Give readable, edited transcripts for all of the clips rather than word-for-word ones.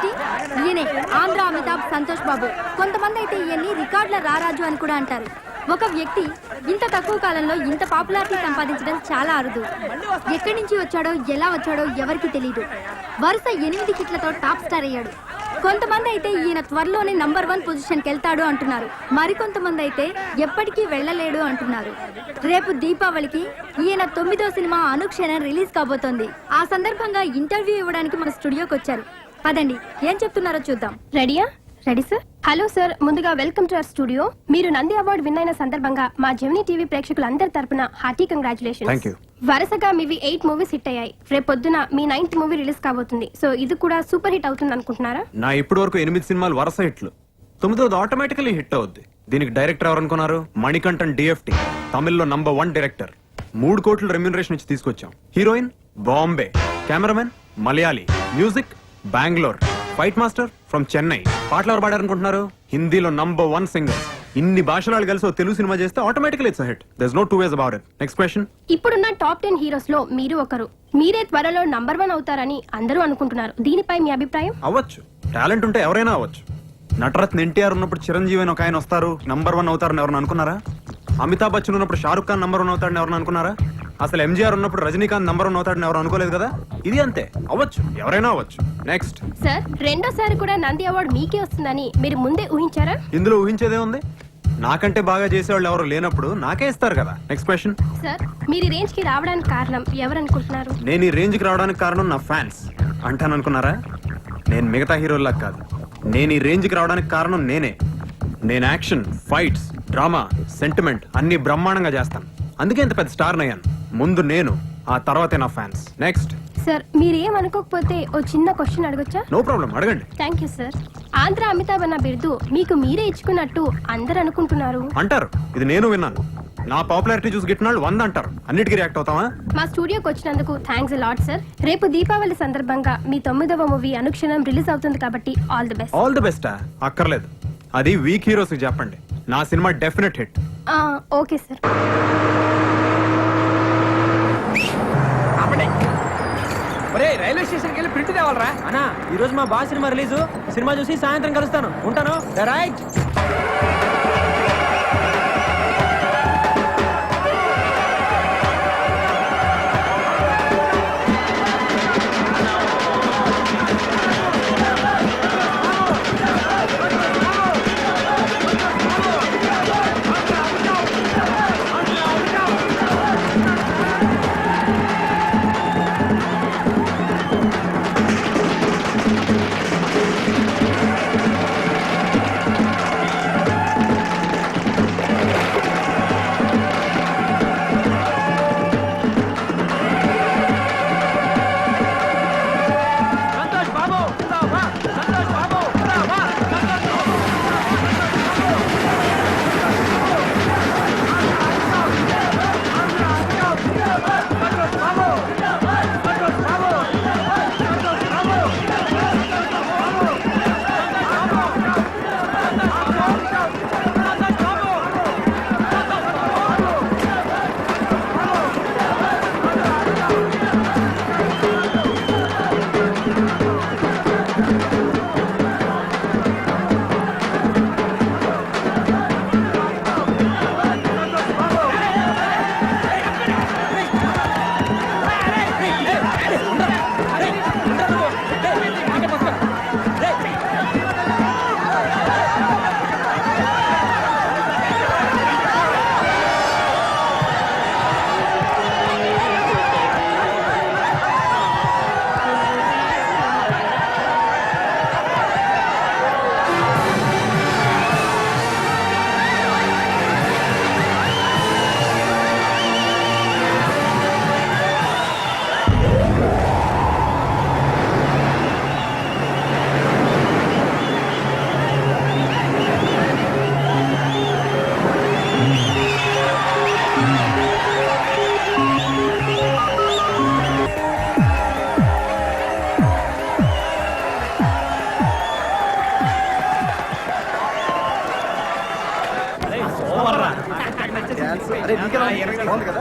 ఏంటి? ఈయనే ఆంధ్ర అమితాబ్ సంతోష్ బాబు. కొంతమంది అయితే ఈయన్ని రికార్డుల రారాజు అని కూడా అంటారు. ఒక వ్యక్తి ఇంత తక్కువ కాలంలో ఇంత పాపులారిటీ సంపాదించడం చాలా అరుదు. ఎక్కడి నుంచి వచ్చాడో ఎలా వచ్చాడో ఎవరికి తెలియదు. వరుస 8 హిట్లతో టాప్ స్టార్ అయ్యాడు. కొంతమంది అయితే ఈయన త్వరలోనే నంబర్ 1 పొజిషన్కి వెళ్తాడు అంటున్నారు. మరికొంతమంది అయితే ఎప్పటికీ వెళ్ళలేడు అంటున్నారు. రేపు దీపావళికి ఈయన 9వ సినిమా అనుక్షణం రిలీజ్ కాబోతోంది. ఆ సందర్భంగా ఇంటర్వ్యూ ఇవ్వడానికి మన స్టూడియోకి వచ్చారు. పదండి ఏం చెప్తున్నారో చూద్దాం. రెడీయా? Ready sir. హలో సార్, ముందుగా వెల్కమ్ టు అవర్ స్టూడియో. మీరు నంది అవార్డు విన్ అయిన సందర్భంగా మా జెమినీ టీవీ ప్రేక్షకులందరి తరపున హార్టీ కంగ్రాచులేషన్స్. వరుసగా మీవి 8 మూవీస్ హిట్ అయ్యాయి. రేపు పొద్దున మీ 9th మూవీ రిలీజ్ కాబోతుంది. సో ఇది కూడా సూపర్ హిట్ అవుతుంది అనుకుంటున్నారా? నా ఇప్పటి వరకు 8 సినిమాలు వరుస హిట్లు, 9వ ఆటోమేటికలీ హిట్ అవుద్ది. దీనికి డైరెక్టర్ ఎవరు అనుకున్నారు? మణికంఠన్ DFT, తమిళ్లో నంబర్ 1 డైరెక్టర్. 3 కోట్ల రెమ్యూనరేషన్ ఇచ్చి తీసుకొచ్చాం. Heroine Bombay, cameraman Malayali, music Bengaluru, fight master from Chennai. పాటలు ఎవరు పాడారనుకుంటున్నారు? హిందీలో నంబర్ 1 సింగర్. ఇన్ని భాషలు కలిసి తెలుగు సినిమా చేస్తే automatically it's hit. There is no two ways about it. Next question. ఇప్పుడున్న టాప్ 10 హీరోస్ లో మీరు ఒకరు. మీరే త్వరలో నంబర్ 1 అవుతారని అందరూ అనుకుంటున్నారు. దీనిపై మీ అభిప్రాయం? అవ్వచ్చు, టాలెంట్ ఉంటే ఎవరైనా అవ్వచ్చు. నటరత్న ఎన్టీఆర్ ఉన్నప్పుడు చిరంజీవి అని ఒక ఆయన వస్తారు, నంబర్ 1 అవుతారని ఎవరైనా అనుకున్నారా? అమితాబ్ బచ్చన్ ఉన్నప్పుడు షారుఖ్ ఖాన్ నంబర్ 1 అవుతాడని ఎవరైనా అనుకున్నారా? అసలు MGR ఉన్నప్పుడు రజనీకాంత్ నంబర్ 1 అవుతాడని ఎవరు అనుకోలేదు కదా. ఇది అంతే, అవ్వచ్చు, ఎవరైనా అవ్వచ్చు. నెక్స్ట్ సార్, రెండోసారి కూడా నంది అవార్డు మీకే వస్తుందని మీరు ముందే ఊహించారా? ఇందులో ఊహించేదే ఉంది. నాకంటే బాగా చేసేవాళ్ళు ఎవరు లేనప్పుడు నాకే ఇస్తారు కదా. Next question. సార్, మీరు ఈ రేంజ్ కి రావడానికి కారణం ఎవరు అనుకుంటున్నారు? నేను ఈ రేంజ్ కి రావడానికి కారణం నా ఫ్యాన్స్ అంటాను అనుకున్నారా? నేను మిగతా హీరోల్లా కాదు. నేను ఈ రేంజ్ కి రావడానికి కారణం నేనే. నేను యాక్షన్, ఫైట్స్, డ్రామా, సెంటిమెంట్ అన్ని బ్రహ్మాండంగా చేస్తాను. అందుకే ఇంత పెద్ద స్టార్ అయ్యాను. ముందు నేను, ఆ తర్వాతే నా ఫ్యాన్స్. నెక్స్ట్. సార్, మీరేం అనుకోకపోతే ఓ చిన్న క్వశ్చన్ అడగొచ్చా? నో ప్రాబ్లం, అడగండి. Thank you sir. Andhra Amitabh అన్న బిరుదు మీకు మీరే ఇచ్చుకున్నట్టు అందరు అనుకుంటున్నారు. అంటారు, ఇది నేను విన్నాను. నా పాపులారిటీ చూసి గిట్టినాళ్ళు 100 అంటారు. అన్నిటికీ రియాక్ట్ అవుతావా? మా స్టూడియోకి వచ్చినందుకు థ్యాంక్స్ లాట్ సార్. రేపు దీపావళి సందర్భంగా మీ 9వ మూవీ అనుక్షణం రిలీజ్ అవుతుంది కాబట్టి all the best. All the బెస్టా? అక్కర్లేదు, అది వీక్ హీరోస్ కి చెప్పండి. నా cinema definite hit. Okay sir. Railway స్టేషన్కి వెళ్ళి ప్రింట్ తేవాలరా అన్నా. ఈ రోజు మా బాస్ సినిమా రిలీజ్. సినిమా చూసి సాయంత్రం కలుస్తాను. ఉంటాను. రైట్.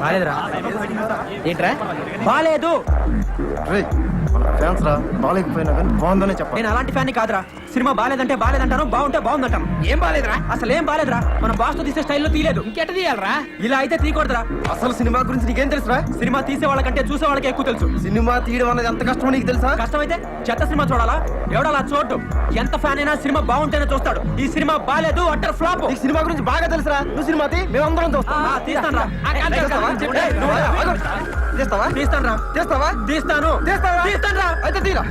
బాలేదురా? ఏంట్రా బాలేదు? ఫ్యాన్స్ రా, బాగాలేకపోయినా కానీ బాగుందనే చెప్పాలి. నేను అలాంటి ఫ్యాన్ కాదురా. సినిమా బాలేదంటే బాలేదంటాను, బాగుంటే బాగుందంటాను. ఏం బాలేదురా, అసలు ఏం బాలేదురా. మన బాస్ తో తీసే స్టైల్లో తీయలేదు, ఇంకెట తీయాలరా? ఇలా అయితే తీయకూడదురా. అసలు సినిమా గురించి నీకేం తెలుసురా? సినిమా తీసే వాళ్ళకంటే చూసే వాళ్ళకి ఎక్కువ తెలుసు. సినిమా తీయడం అనేది ఎంత కష్టమో నీకు తెలుసా? కష్టమైతే చెత్త సినిమా చూడాలా? ఎవడలా చూడు. ఎంత ఫ్యాన్ అయినా సినిమా బాగుంటేనే చూస్తాడు. ఈ సినిమా బాలేదు, అట్టర్ ఫ్లాప్. నీకు సినిమా గురించి బాగా తెలుసురా. నువ్వు సినిమా తీ, మేమందరం చూస్తాం. తీస్తాను తీస్తావా? తీస్తాను తీస్తావా? తీస్తాను తీస్తావా? తీస్తాను. అయితే తీరా.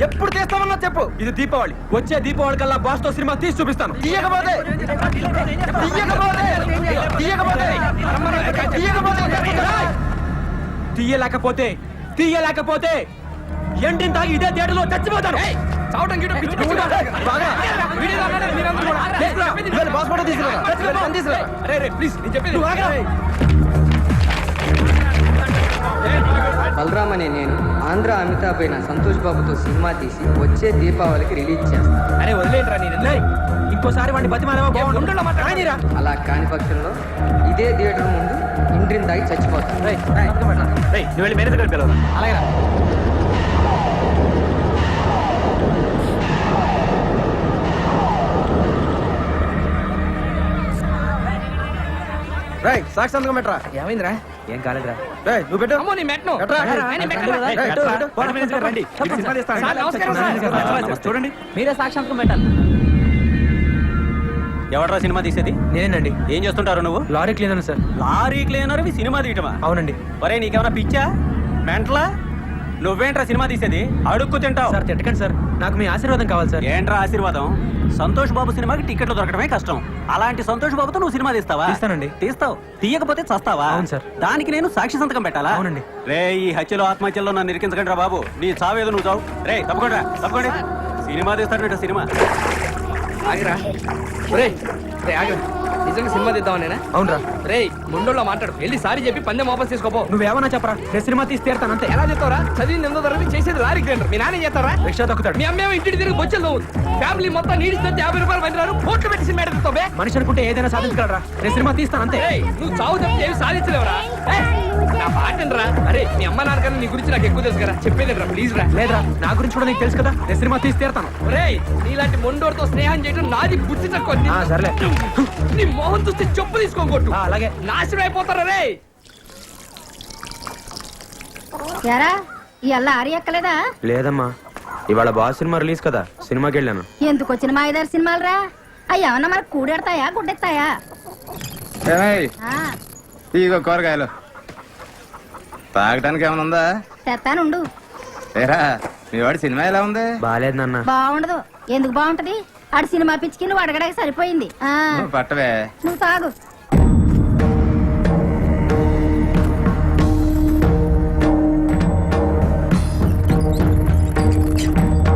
ఎప్పుడు తీస్తామన్నా చెప్పు. ఇది దీపావళి, వచ్చే దీపావళి కల్లా బాస్ తో సినిమా తీసి చూపిస్తాను. తీయకపోతే తీయలేకపోతే ఎండిన తాగి ఇదే తేటలో చచ్చిపోతాను. బాస్ ఫోటో తీసుకురా. బలరామ్ అనే నేను ఆంధ్ర అమితాబ్ అయిన సంతోష్ బాబుతో సినిమా తీసి వచ్చే దీపావళికి రిలీజ్ చేస్తాను. అరే వదిలేంట్రా నేను. ఇంకోసారి వాడిని బతిమాలేమో బాగుంటుంది. అలా కాని పక్షంలో ఇదే థియేటర్ ముందు ఇండ్రిని తాగి చచ్చిపోతాను. నువ్వు వెళ్ళి మేనేజర్ గారిని పిలవరా. అలాగే రేయ్, సాక్షి సంతకం పెట్టరా. ఏమైందిరా? ఏం కాలేదురా. రేయ్, నువ్వు పెట్టు. చూడండి, మీరే సాక్షాత్కం పెట్టాలి. ఎవడరా సినిమా తీసేది? నేనండి. ఏం చేస్తుంటారు నువ్వు? Lorry cleaner sir. Lorry cleaner cinema తీయటమా? అవునండి. ఒరే నీకేమైనా పిచ్చా మెంటలా? నువ్వేంట్రా సినిమా తీసేది? అడుక్కు తింటావు. సార్ తిట్టకండి సార్, నాకు మీ ఆశీర్వాదం కావాలి సార్. ఏంట్రా ఆశీర్వాదం? సంతోష్ బాబు సినిమాకి టికెట్లు దొరకడమే కష్టం. అలాంటి సంతోష్ బాబుతో నువ్వు సినిమా తీస్తావా? తీస్తానండి. తీస్తావు. తీయకపోతే చస్తావా? అవును సార్. దానికి నేను సాక్షి సంతకం పెట్టాలా? అవునండి. రే ఈ హత్యలో ఆత్మహత్యలో నన్ను ఇరికించకండి రా బాబు. నీ చావేదో నువ్వు చావు. రే తప్పకుండా సినిమా తీస్తాడు సినిమా. ఆగిరా రే రే ఆగిరా. నిజంగా సినిమా తీద్దామనేనా? అవునరా. రే ముండోలో మాట్లాడు, వెళ్ళి సారీ చెప్పి పందెం వాపస్ తీసుకోపో. నువ్వేమన్నా చెప్పరా, నేను సినిమా తీసి తీరుతాను అంతే. ఎలా చెప్తావరా? చదివింది ఎంతో తరగతి, చేసేది లారీ గ్రైండర్. మీ నాన్న చేస్తారా? రిక్షా తొక్కుతాడు. మీ అమ్మేమో ఇంటికి తిరిగి బొచ్చలు తవ్వుతుంది. ఫ్యామిలీ మొత్తం నీడిస్తే 50 రూపాయలు పందిరారు, కోట్లు పెట్టి సినిమా ఎడుతావే. మనిషి అనుకుంటే ఏదైనా సాధించగలరా. నేను సినిమా తీస్తాను అంతే. నువ్వు చావు తప్పి ఏమి సాధించలేవరా? నా పాటరా. అరే మీ అమ్మ నాన్నకన్నా నీ గురించి నాకు ఎక్కువ తెలుసు కదా, చెప్పేది రా ప్లీజ్ రా. లేదురా, నా గురించి కూడా నీకు తెలుసు కదా, నేను సినిమా తీసి తీరుతాను. రే నీలాంటి మొండోడితో స్నేహం చేయడం నాది బుద్ధి తక్కువ. సర్లే. నీ మోహన్ చూస్తే చెప్పు తీసుకోకొట్టు. అలాగే. నాశనం అయిపోతారా రే. యారా ఇవాళ ఆరి ఎక్కలేదా? లేదమ్మా, ఇవాళ బాస్ సినిమా రిలీజ్ కదా, సినిమాకి వెళ్ళాను. ఎందుకు వచ్చిన మా ఐదారు సినిమాలు రా? అవి ఏమన్నా మనకు కూడెడతాయా గుడ్డెత్తాయా? ఆ, ఇగో కూరగాయలు తాగడానికి ఏమైనా ఉందా? తెత్తానుండు. ఏరా, మీ వాడి సినిమా ఎలా ఉంది? బాలేదు నాన్న. బాగుండదు. ఎందుకు బాగుంటది? ఆడు సినిమా పిచ్చికి నువ్వు అడగడానికి సరిపోయింది. ఆ, నువ్వు పట్టవే. నువ్వు తాగు.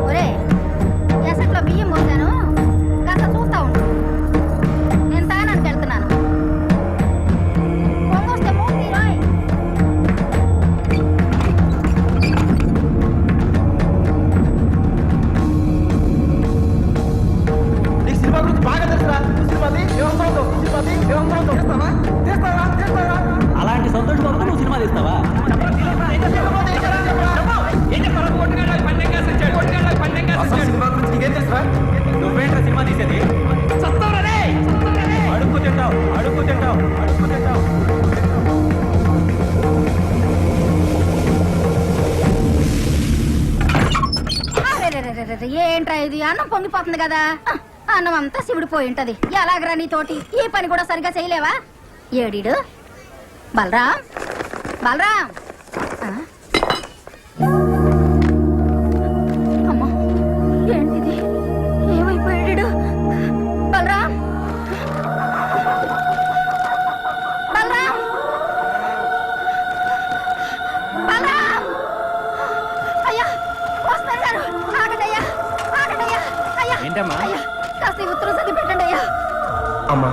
ఒరే, ఎసట్లో బియ్యం పోసాను, కాస్త చూస్తా ఉండు. నేను తాగడానికి వెళ్తున్నాను. పొంగొస్తే మూడు తీరోయ్. నీకు సినిమా గురించి బాగా తెలుసురా. నువ్వు సినిమా తీ, మేమందరం చూస్తాం. సినిమా తీ, మేమందరం చూస్తాం. తీస్తావా? అలాంటి సంతోష్ బాబుతో నువ్వు సినిమా తీస్తావా? అసలు సినిమా గురించి నీకేం తెలుసురా? నువ్వేంట్రా సినిమా తీసేది? అడుక్కు తింటావు. అరెరెరెరెరె, ఏంట్రా ఇది? అన్నం పొంగిపోతుంది కదా. అన్నం అంతా శివుడు పోయి ఉంటది. ఎలాగరా నీతోటి? ఈ పని కూడా సరిగా చేయలేవా? ఏడీడు బలరాం. ఆ? అమ్మా, ఏంటిది? ఏమైపోయాడు బలరాం? అయ్యా, వస్తున్నారు గారు. ఆగండయ్యా. అయ్యా, ఏంటమ్మా? అయ్యా, కాస్త ఈ ఉత్తరం చదివి పెట్టండి అయ్యా. అమ్మా,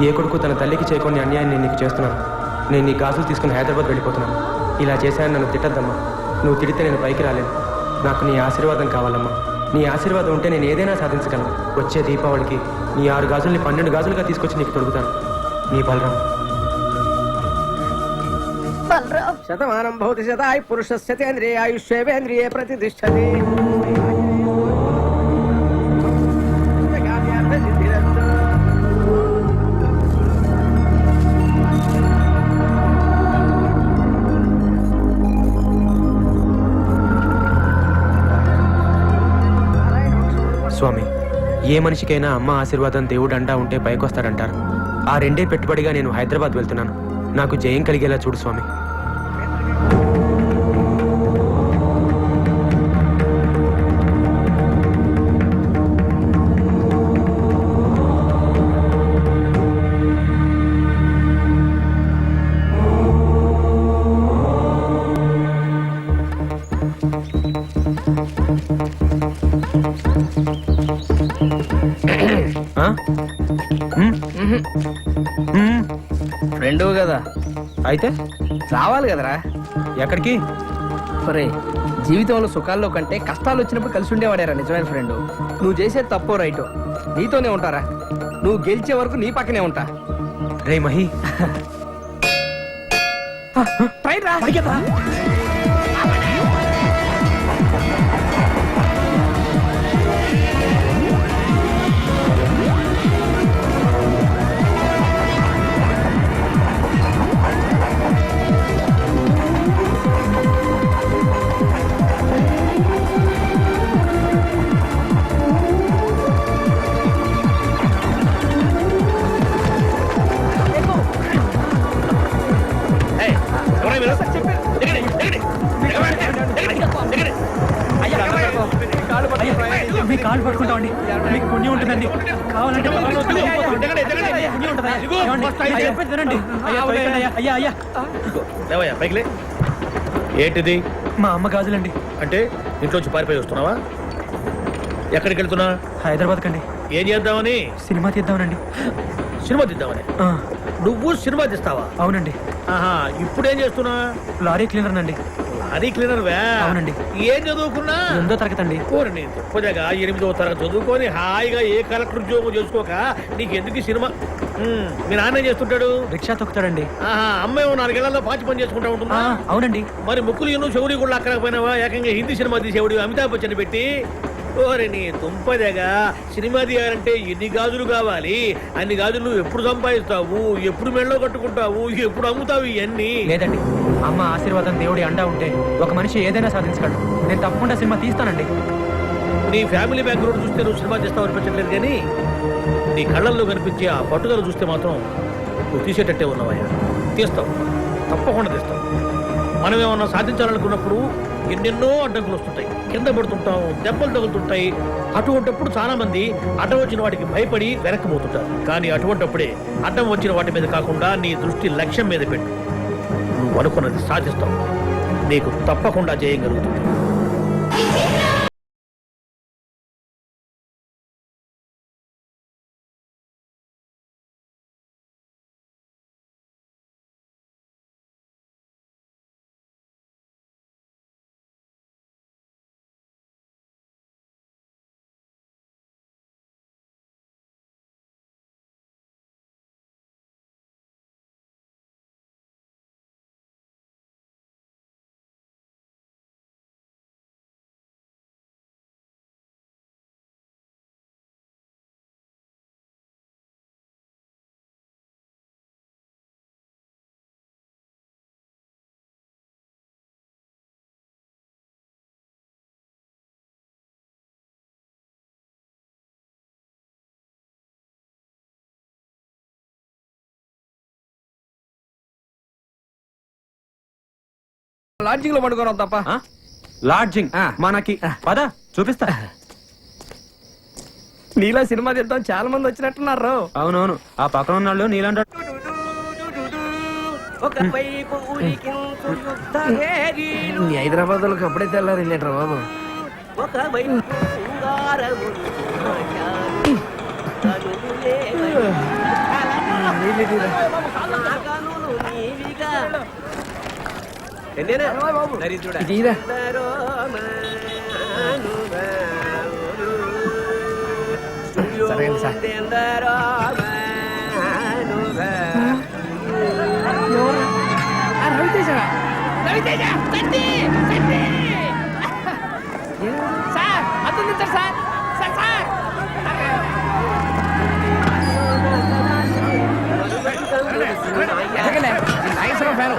ఏ కొడుకు తన తల్లికి చేయకుండా అన్యాయం నేను నీకు చేస్తున్నాను. నేను నీ గాజులు తీసుకుని హైదరాబాద్ వెళ్ళిపోతున్నాను. ఇలా చేశాను, నన్ను తిట్టద్దమ్మా. నువ్వు తిడితే నేను పైకి రాలేను. నాకు నీ ఆశీర్వాదం కావాలమ్మా. నీ ఆశీర్వాదం ఉంటే నేను ఏదైనా సాధించగలను. వచ్చే దీపావళికి నీ 6 గాజుల్ని 12 గాజులుగా తీసుకొచ్చి నీకు తొడుగుతాను. నీ బలరాం. బలరాం శతమానం భవతి శతాయ్ పురుషస్యతేంద్రియాయుష్యేంద్రియే ప్రతిష్టతి. స్వామి, ఏ మనిషికైనా అమ్మ ఆశీర్వాదం దేవుడు అండా ఉంటే పైకొస్తాడంటారు. ఆ రెండే పెట్టుబడిగా నేను హైదరాబాద్ వెళ్తున్నాను. నాకు జయం కలిగేలా చూడు స్వామి. ఆ? ఫ్రెండు కదా, అయితే రావాలి కదరా. ఎక్కడికి? ఒరే, జీవితంలో సుఖాల్లో కంటే కష్టాలు వచ్చినప్పుడు కలిసి ఉండేవాడేరా నిజమైన ఫ్రెండ్. నువ్వు చేసే తప్పో రైటో నీతోనే ఉంటారా. నువ్వు గెలిచే వరకు నీ పక్కనే ఉంటా. రే మహి, ట్రైన్ రా. మీ కాళ్ళు పట్టుకుంటామండి, మీకు పుణ్యం ఉంటుందండి. కావాలంటే ఏంటిది? మా అమ్మ గాజులండి. అంటే ఇంట్లోంచి పారిపోయి వస్తున్నావా? ఎక్కడికి వెళ్తున్నా? హైదరాబాద్ కండి. ఏం చేద్దామని? సినిమా తీద్దామనండి. సినిమా తీద్దామని? నువ్వు సినిమా తీస్తావా? అవునండి. ఆహా, ఇప్పుడేం చేస్తున్నా? లారీ క్లీనర్ అండి. లారీ క్లీనర్ వే? అవునండి. ఏం చదువుకున్నా? 8వ తరగతి అండి. కోరండి, గొప్పగా 8వ తరగతి చదువుకొని హాయిగా ఏ కలెక్టర్ ఉద్యోగం చేసుకోక నీకు ఎందుకు సినిమా? మీ నాన్న చేస్తుంటాడు? రిక్షా తొక్కుతాడండి. ఆహా, అమ్మాయి 4 ఏళ్లలో పాచి పని చేసుకుంటా ఉంటుందా? అవునండి. మరి ముక్కులు ఎన్నో చెవులు కూడా అక్కడకపోయినావా? ఏకంగా హిందీ సినిమా తీసేవాడు అమితాబ్ బచ్చన్ పెట్టి. ఓరే నీ దుంపదేగా, సినిమా తీయాలంటే ఎన్ని గాజులు కావాలి? అన్ని గాజులు నువ్వు ఎప్పుడు సంపాదిస్తావు? ఎప్పుడు మెళ్ళో కట్టుకుంటావు? ఎప్పుడు అమ్ముతావు ఇవన్నీ? లేదండి, అమ్మ ఆశీర్వాదం దేవుడి అండా ఉంటే ఒక మనిషి ఏదైనా సాధించగలడు. నేను తప్పకుండా సినిమా తీస్తానండి. నీ ఫ్యామిలీ బ్యాక్గ్రౌండ్ చూస్తే నువ్వు సినిమా చేస్తావు అనిపించట్లేదు, కానీ నీ కళ్ళల్లో కనిపించే ఆ పట్టుదల చూస్తే మాత్రం నువ్వు తీసేటట్టే ఉన్నావయ్యా. తీస్తావు, తప్పకుండా తీస్తావు. మనం ఏమన్నా సాధించాలనుకున్నప్పుడు ఎన్నెన్నో అడ్డంకులు వస్తుంటాయి, కింద పడుతుంటాం, దెబ్బలు తగులుతుంటాయి. అటువంటిప్పుడు చాలా మంది అడ్డం వచ్చిన వాటికి భయపడి వెనక్కిపోతుంటారు. కానీ అటువంటిప్పుడే అడ్డం వచ్చిన వాటి మీద కాకుండా నీ దృష్టి లక్ష్యం మీద పెట్టు. నువ్వు అనుకున్నది సాధిస్తావు. నీకు తప్పకుండా జయం కలుగుతుంది. లాడ్జింగ్ లో పడుకోవడం తప్ప. లాడ్జింగ్ మనకి పద చూపిస్తా. నీలా సినిమా తీద్దాం చాలా మంది వచ్చినట్టున్నారు. అవునవును, ఆ పక్కన ఉన్నాళ్ళు నీలాంటి హైదరాబాద్ వాళ్ళకి అప్పుడే తెల్లారు వెళ్ళారు బాబు. ఇదిరా సరే సార్. రవితేజ రవితేజ చండి చండి సార్ అతను సార్ సార్ సార్ ఎదగలే నాగేశ్వరం ఫ్యాను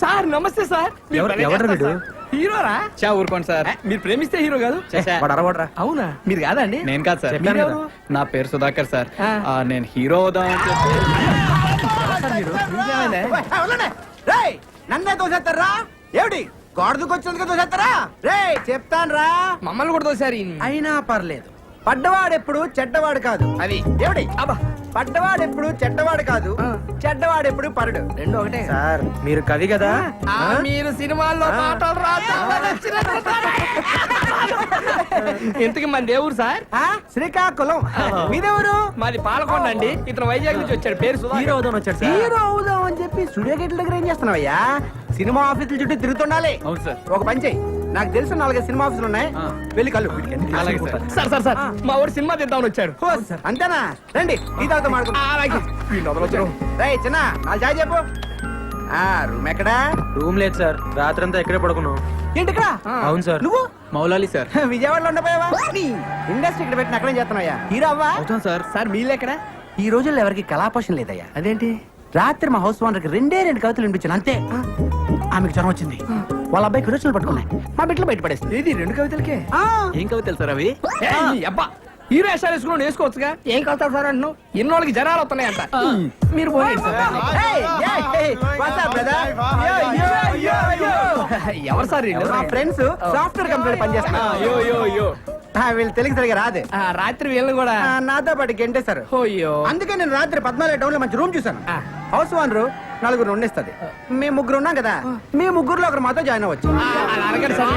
సార్ నమస్తే సార్ ఎవరు వీడు? హీరోరా చా ఊరుకోండి సార్. మీరు ప్రేమిస్తే హీరో కాదు వాడు అరవడరా. అవునా మీరు కాదా అండి నేను కాదు సార్. చెప్పాను కదా. నా పేరు సుధాకర్ సార్. ఆ. నేను హీరో అవుదామని చెప్పి నన్నే తోసేస్తారా ఏమిటి గోడకు వచ్చినందుకు తోసేస్తారా రే చెప్తాను రా మమ్మల్ని కూడా తోసారు అయినా పర్లేదు పడ్డవాడెప్పుడు చెడ్డవాడు కాదు అది ఏమిటి అబ్బా పడ్డవాడెప్పుడు చెడ్డవాడు కాదు చెడ్డవాడెప్పుడు పరుడు రెండు ఒకటే సార్ మీరు కవి కదా. మీరు సినిమాల్లో మాటలు రాదు ఇంతకి మన దేవుడు సార్ ఆ? శ్రీకాకుళం మీదెవరు మాది పాలకొండ అండి ఇతను వైజాగ్ నుంచి వచ్చాడు పేరు హీరో అవుదామని వచ్చాడు సార్. హీరో అవుదాం అని చెప్పి స్టూడియో గేట్ల దగ్గర ఏం చేస్తున్నావయ్యా సినిమా ఆఫీసుల చుట్టూ తిరుగుతుండాలి అవును సార్. ఒక పని చెయ్యి నాకు తెలిసిన 4 సినిమా ఆఫీసులు ఉన్నాయి వెళ్ళి కళ్ళు అలాగే సార్. సార్ సార్ సార్ మా ఊరు సినిమా తీద్దామని వచ్చాడు అంతేనా రండి ఈ తాగుతూ అలాగే రేయ్ చిన్న నాలుగు చాయ్ చెప్పు రూమ్ ఎక్కడా రూమ్ లేదు సార్, రాత్రంతా ఇక్కడే పడుకున్నాం. ఏంటి ఇక్కడ అవును సార్. నువ్వు మౌలాలి సార్. విజయవాడలో ఉండపోయావా ఇండస్ట్రీ ఇక్కడ పెట్టిన అక్కడేం చేస్తున్నాయా హీరో అవ్వా అవుతాం సార్. సార్ మీళ్ళు ఎక్కడ ఈ రోజుల్లో ఎవరికి కళాపోషణ లేదయ్యా అదేంటి రాత్రి మా హౌస్ ఓనర్కి 2 కవితలు వినిపించాను అంతే ఆమెకు జ్వరం వచ్చింది వాళ్ళ అబ్బాయికి విరోచనలు పట్టుకున్నాయి మా బిడ్డలు బయటపడేస్తుంది ఇది 2 కవితలకే ఏం కవితలు సార్ అవి? అబ్బా హీరో వేషాలు వేసుకుని వేసుకోవచ్చుగా ఏం కలుతారు సార్ అంటున్నావు ఇన్నోళ్ళకి జనాలు వస్తున్నాయంట మీరు పోయండి సార్ ఎవరు సార్ వీళ్ళు? మా ఫ్రెండ్స్ సాఫ్ట్వేర్ కంపెనీ పనిచేస్తున్నారు అయ్యో అయ్యో అయ్యో వీళ్ళు తెలుగు సరిగా రాదు రాత్రి వీళ్ళని కూడా నాతో పాటు గెంటేశారు అయ్యో అందుకే నేను రాత్రి 14 టౌన్ లో మంచి రూమ్ చూసాను హౌస్ ఓనర్ 4 ఉండేస్తుంది మేము 3 ఉన్నాం కదా మీ 3లో ఒకరు మాతో జాయిన్ అవ్వచ్చు అలా అడగండి సార్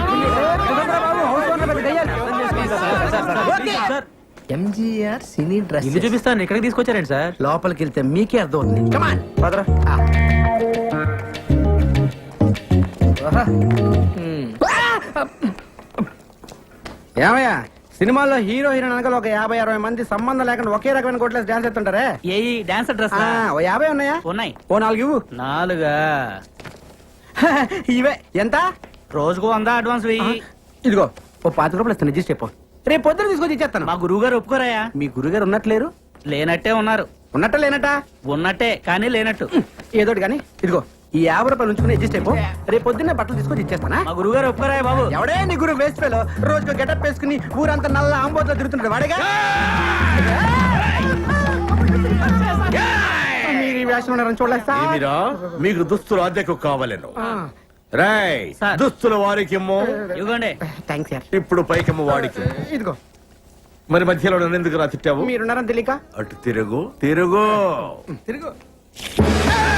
ఎంజీఆర్ సినీ డ్రెస్ ఇల్లు చూపిస్తాను, ఇక్కడికి తీసుకొచ్చారండి సార్. లోపలికి వెళ్తే మీకే అర్థం అవుతుంది కమాన్ పదరా ఏమయ్యా సినిమాల్లో హీరో హీరోయిన్ అనగా ఒక 50-60 మంది సంబంధం లేకుండా ఒకే రకమైన కొట్లేసి డాన్స్ ఎత్తుంటారే ఏ డాన్సర్ డ్రెస్ ఓ 50 ఉన్నాయా ఉన్నాయి. ఓ 4 ఇవ్వు 4 ఇవే ఎంత రోజుకు 100 అడ్వాన్స్ వెయ్యి. ఇదిగో ఓ 5 రూపాయలు ఇస్తాను అడ్జస్ట్ అయిపో రేపు పొద్దున తీసుకొచ్చి ఇచ్చేస్తాను మా గురువు గారు ఒప్పుకోరాయా? మీ గురుగారు ఉన్నట్లేరు లేనట్టే ఉన్నారు. ఉన్నట్ట లేనట ఉన్నట్టే కానీ లేనట్టు. ఏదోటి కానీ ఇదిగో ఈ 50 రూపాయలు ఉంచుకుని అడ్జస్ట్ అయిపో రేపు పొద్దున్నే బట్టలు తీసుకొచ్చి ఇచ్చేస్తానా మా గురువు గారు ఒప్పుకోరాయా బాబు? ఎవడే నీ గురు వేస్ట్ ఫెలో రోజుకు గెటప్ వేసుకుని ఊరంతా నల్ల ఆంబోతో తిరుగుతుంటాడు వాడేగా మీరు ఈ వేషం ఉన్నారని చూడలేదు సార్. ఏమిరా మీకు దుస్తులు అద్దెకు కావాలను రాయ్ సార్. దుస్తుల వారికి ఇవ్వండి. థ్యాంక్స్ సార్ ఇప్పుడు పైకెమ్మ వాడికి ఇదిగో మరి మధ్యలో నన్ను ఎందుకు రా తిట్టావు మీరున్నారని తెలియక అటు తిరుగు తిరుగు తిరుగు